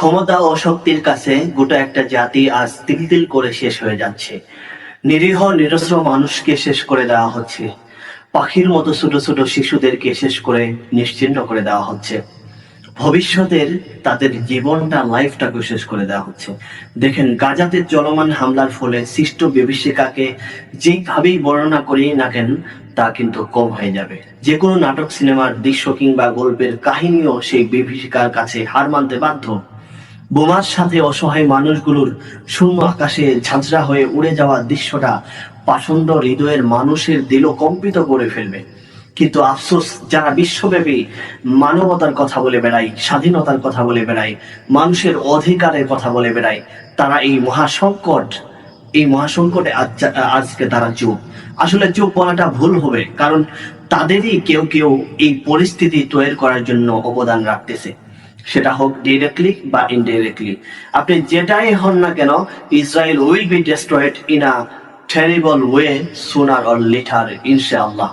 ক্ষমতা ও শক্তির কাছে গোটা একটা জাতি আজ তিল তিল করে শেষ হয়ে যাচ্ছে। নিরীহ নিরস্ত্র মানুষকে শেষ করে দেওয়া হচ্ছে। পাখির মতো ছোট ছোট শিশুদেরকে শেষ করে নিশ্চিহ্ন করে দেওয়া হচ্ছে। ভবিষ্যতের তাদের জীবনটা লাইফটাকে শেষ করে দেওয়া হচ্ছে। দেখেন, গাজাতে চলমান হামলার ফলে সৃষ্ট বিভীষিকাকে যেভাবেই বর্ণনা করি না কেন তা কিন্তু কম হয়ে যাবে। যে কোনো নাটক, সিনেমার দৃশ্য কিংবা গল্পের কাহিনীও সেই বিভীষিকার কাছে হার মানতে বাধ্য। বোমার সাথে অসহায় মানুষগুলোর শূন্য আকাশে ঝাঁঝরা হয়ে উড়ে যাওয়ার দৃশ্যটা পাষণ্ড হৃদয়ের মানুষের দিল কম্পিত করে ফেলবে। কিন্তু আফসোস, যারা বিশ্বব্যাপী মানবতার কথা বলে বেড়ায়, স্বাধীনতার কথা বলে বেড়ায়, মানুষের অধিকারের কথা বলে বেড়ায়, তারা এই মহাসংকটে আজকে তারা চুপ। আসলে চুপ বলাটা ভুল হবে, কারণ তাদেরই কেউ কেউ এই পরিস্থিতি তৈরি করার জন্য অবদান রাখতেছে। সেটা হোক ডিরেক্টলি বা ইনডিরেক্টলি। আপনি যেটাই হন না কেন, Israel will be destroyed in a terrible way sooner or later, ইনশাআল্লাহ।